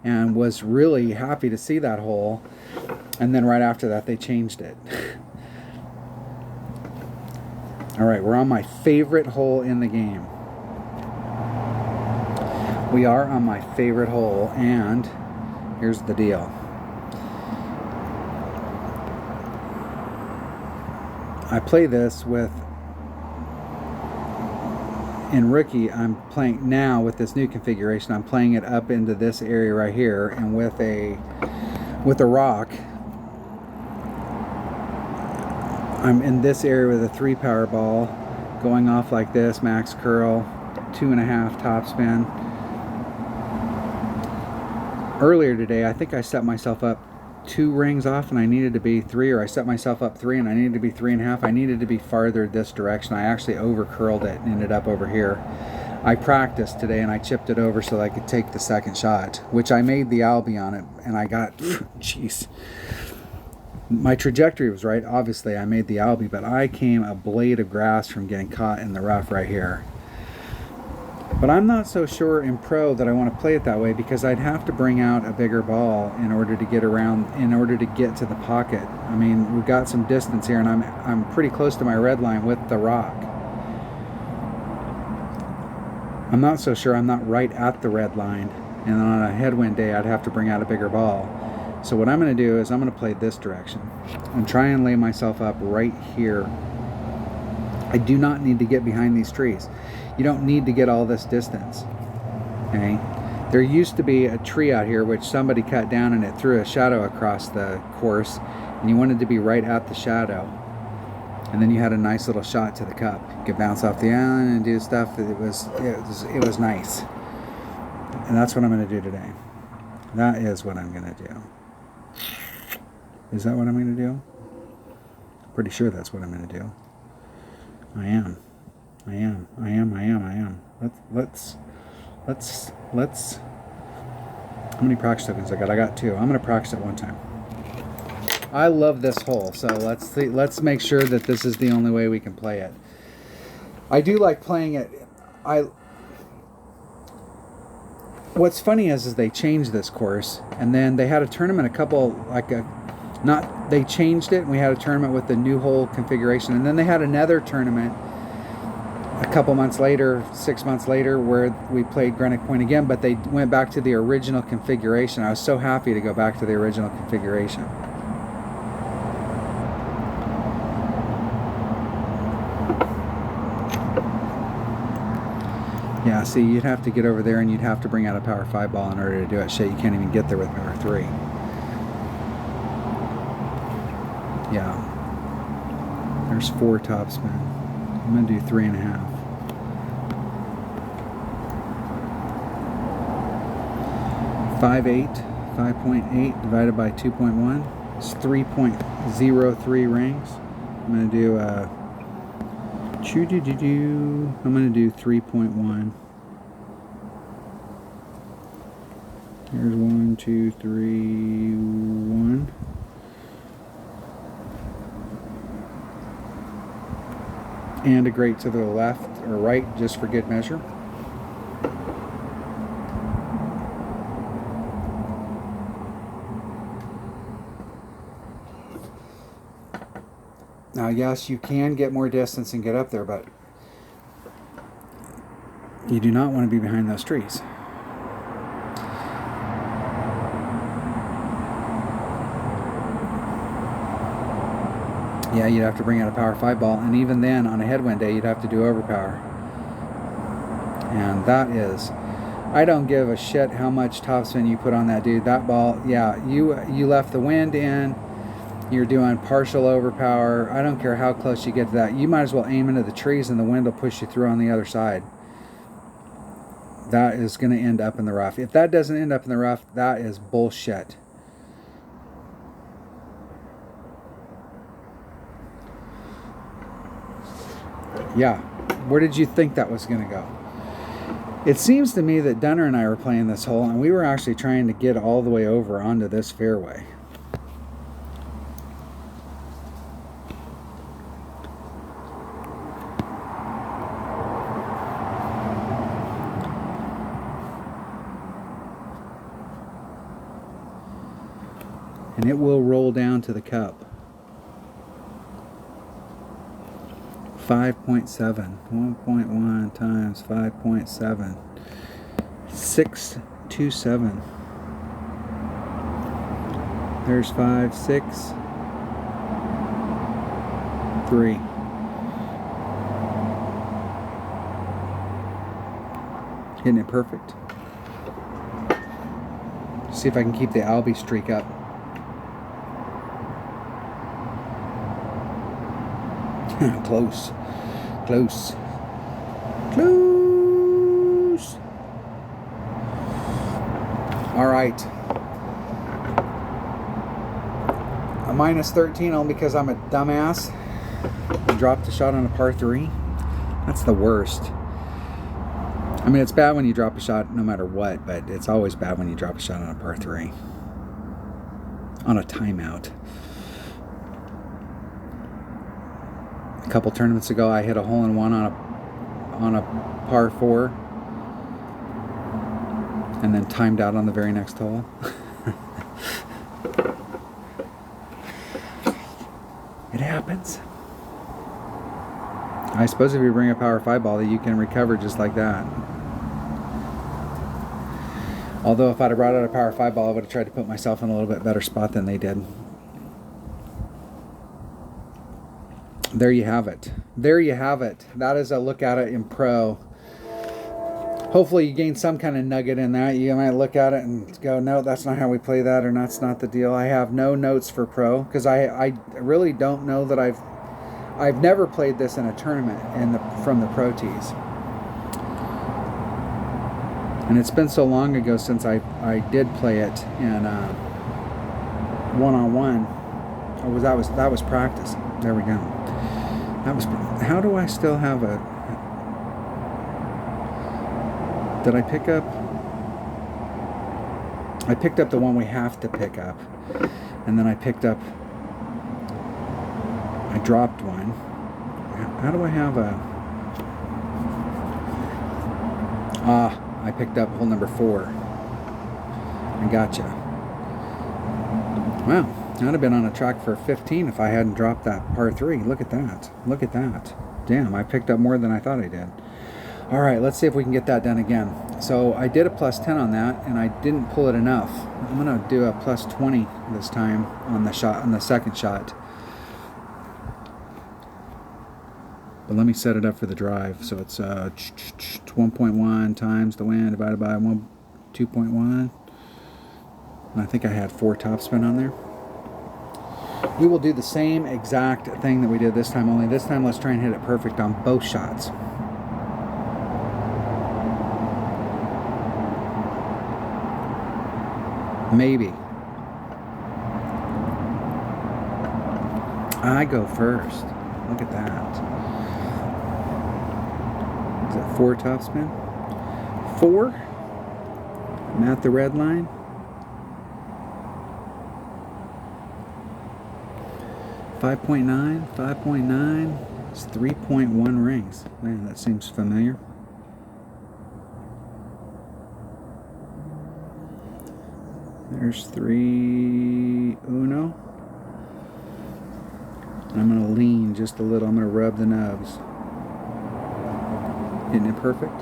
and was really happy to see that hole. And then right after that, they changed it. All right, we're on my favorite hole in the game. We are on my favorite hole, and here's the deal. I play this with, in rookie, I'm playing now with this new configuration. I'm playing it up into this area right here, and with a rock, I'm in this area with a 3 power ball, going off like this, max curl, 2.5 topspin. Earlier today, I think I set myself up 2 rings off and I needed to be 3, or I set myself up 3 and I needed to be 3.5. I needed to be farther this direction. I actually over curled it and ended up over here. I practiced today and I chipped it over so that I could take the second shot, which I made the Albie on it, and I got, jeez. My trajectory was right. Obviously, I made the Albie, but I came a blade of grass from getting caught in the rough right here. But I'm not so sure in pro that I want to play it that way, because I'd have to bring out a bigger ball in order to get around, in order to get to the pocket. I mean, we've got some distance here, and I'm pretty close to my red line with the rock. I'm not so sure I'm not right at the red line, and on a headwind day I'd have to bring out a bigger ball. So what I'm going to do is I'm going to play this direction and try and lay myself up right here. I do not need to get behind these trees. You don't need to get all this distance. Okay? There used to be a tree out here which somebody cut down, and it threw a shadow across the course, and you wanted to be right at the shadow. And then you had a nice little shot to the cup. You could bounce off the island and do stuff. It was nice. And that's what I'm going to do today. That is what I'm going to do. Is that what I'm going to do? Pretty sure that's what I'm going to do. I am. let's. How many practice tokens I got? I got 2. I'm gonna practice it one time. I love this hole, so let's make sure that this is the only way we can play it. I do like playing it. What's funny is they changed this course, and then they had a tournament they changed it, and we had a tournament with the new hole configuration, and then they had another tournament a couple months later, 6 months later, where we played Greenock Point again, but they went back to the original configuration. I was so happy to go back to the original configuration. Yeah, see, you'd have to get over there and you'd have to bring out a power 5 ball in order to do it. Shit, you can't even get there with power 3. Yeah. There's 4 topspin. I'm going to do 3.5. 5.8 divided by 2.1 is 3.03 rings. I'm going to do I'm going to do 3.1. Here's 1, 2, 3, 1. And a grate to the left or right, just for good measure. Now, yes, you can get more distance and get up there, but you do not want to be behind those trees. Yeah, you'd have to bring out a power 5 ball, and even then, on a headwind day, you'd have to do overpower. And that is, I don't give a shit how much topspin you put on that dude. That ball, yeah, you left the wind in. You're doing partial overpower. I don't care how close you get to that. You might as well aim into the trees and the wind will push you through on the other side. That is going to end up in the rough. If that doesn't end up in the rough, that is bullshit. Yeah. Where did you think that was going to go? It seems to me that Dunner and I were playing this hole, and we were actually trying to get all the way over onto this fairway. And it will roll down to the cup. 5.7. 1.1 times 5.7. 627. There's 5, 6, 3. Isn't it perfect? See if I can keep the Albie streak up. Close. Close. Close. All right. A minus 13 only because I'm a dumbass. I dropped a shot on a par 3. That's the worst. I mean, it's bad when you drop a shot no matter what, but it's always bad when you drop a shot on a par 3. On a timeout. A couple tournaments ago, I hit a hole-in-one on a par 4, and then timed out on the very next hole. It happens. I suppose if you bring a power 5 ball, that you can recover just like that. Although if I'd have brought out a power 5 ball, I would have tried to put myself in a little bit better spot than they did. There you have it. There you have it. That is a look at it in pro. Hopefully you gain some kind of nugget in that. You might look at it and go, no, that's not how we play that, or that's not the deal. I have no notes for pro because I really don't know that I've never played this in a tournament from the pro tees. And it's been so long ago since I did play it in one-on-one. That was practice. There we go. How do I still have a Did I pick up? I picked up the one we have to pick up. And then I dropped one. How do I have a... I picked up hole number 4. I gotcha. Wow, I'd have been on a track for 15 if I hadn't dropped that par 3. Look at that. Look at that. Damn, I picked up more than I thought I did. All right, let's see if we can get that done again. So I did a plus 10 on that, and I didn't pull it enough. I'm gonna do a plus 20 this time on the shot, on the second shot. But let me set it up for the drive. So it's 1.1 times the wind divided by 2.1. And I think I had 4 topspin on there. We will do the same exact thing that we did this time, only this time let's try and hit it perfect on both shots. Maybe. I go first. Look at that. Is that 4 topspin? 4. I'm at the red line. 5.9, 5.9. It's 3.1 rings. Man, that seems familiar. There's 3 Uno. I'm going to lean just a little. I'm going to rub the nubs. Isn't it perfect?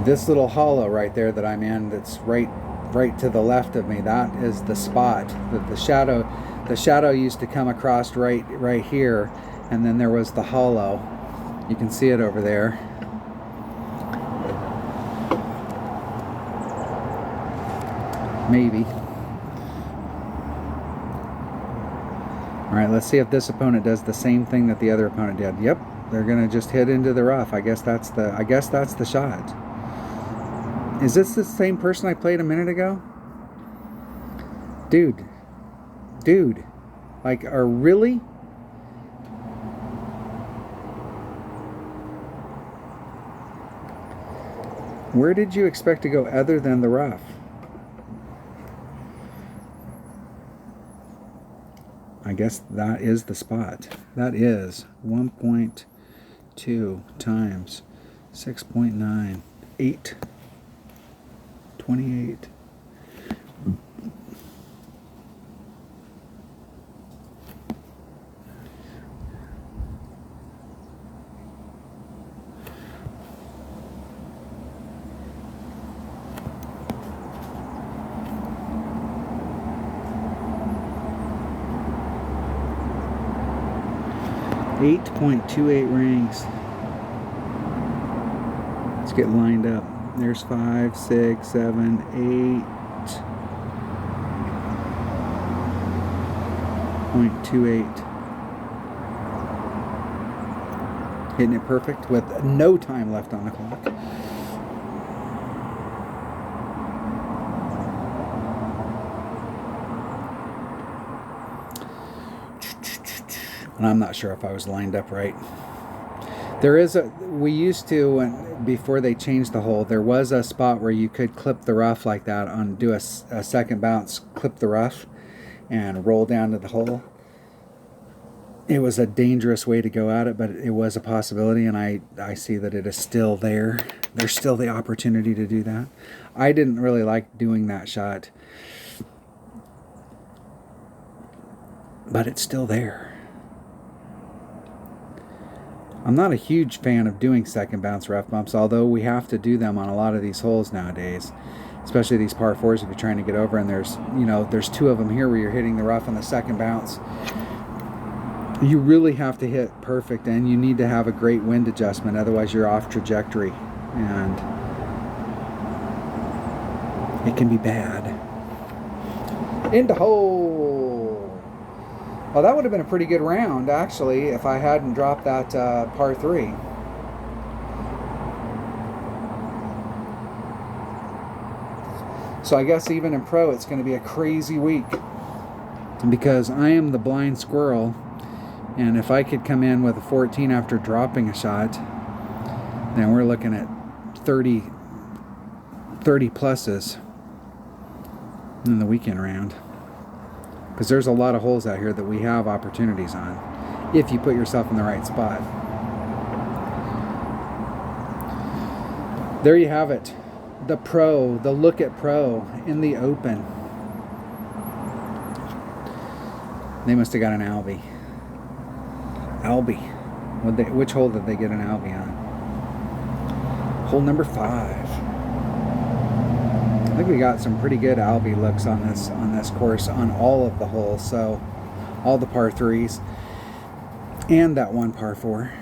This little hollow right there that I'm in, that's right to the left of me, that is the spot that the shadow used to come across right here, and then there was the hollow. You can see it over there. Maybe. All right, let's see if this opponent does the same thing that the other opponent did. Yep, they're gonna just hit into the rough. I guess that's the shot. Is this the same person I played a minute ago? Dude, like, really? Where did you expect to go other than the rough? I guess that is the spot. That is 1.2 times 6.9, 8, 28. .28 rings. Let's get lined up. There's 5, 6, 7, 8.28. Hitting it perfect with no time left on the clock. And I'm not sure if I was lined up right. We used to, before they changed the hole, there was a spot where you could clip the rough like that, do a second bounce, clip the rough, and roll down to the hole. It was a dangerous way to go at it, but it was a possibility, and I see that it is still there. There's still the opportunity to do that. I didn't really like doing that shot, but it's still there. I'm not a huge fan of doing second bounce rough bumps, although we have to do them on a lot of these holes nowadays, especially these par 4s if you're trying to get over, and there's 2 of them here where you're hitting the rough on the second bounce. You really have to hit perfect, and you need to have a great wind adjustment, otherwise you're off trajectory, and it can be bad. Into hole. Well, that would have been a pretty good round, actually, if I hadn't dropped that par 3. So I guess even in pro, it's going to be a crazy week. because I am the blind squirrel, and if I could come in with a 14 after dropping a shot, then we're looking at 30 pluses in the weekend round, because there's a lot of holes out here that we have opportunities on if you put yourself in the right spot. There you have it, the Pro, the Look at Pro in the Open. They must have got an Albie. Which hole did they get an Albie on? Hole number 5. I think we got some pretty good Albie looks on this course on all of the holes. So all the par 3s and that one par 4.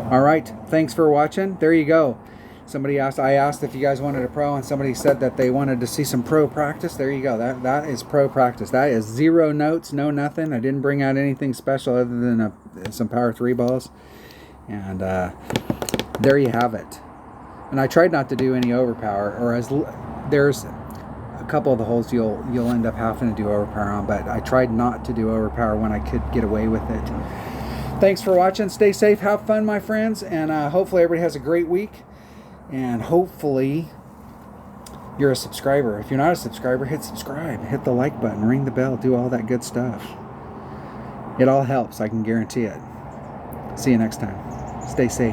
All right, thanks for watching. There you go. I asked if you guys wanted a pro, and somebody said that they wanted to see some pro practice. There you go. That is pro practice. That is 0 notes, no nothing. I didn't bring out anything special other than some power 3 balls. And there you have it. And I tried not to do any overpower, or there's a couple of the holes you'll end up having to do overpower on, but I tried not to do overpower when I could get away with it. Thanks for watching. Stay safe, have fun, my friends, and hopefully everybody has a great week. And hopefully you're a subscriber. If you're not a subscriber, hit subscribe, hit the like button, ring the bell, do all that good stuff. It all helps, I can guarantee it. See you next time. Stay safe.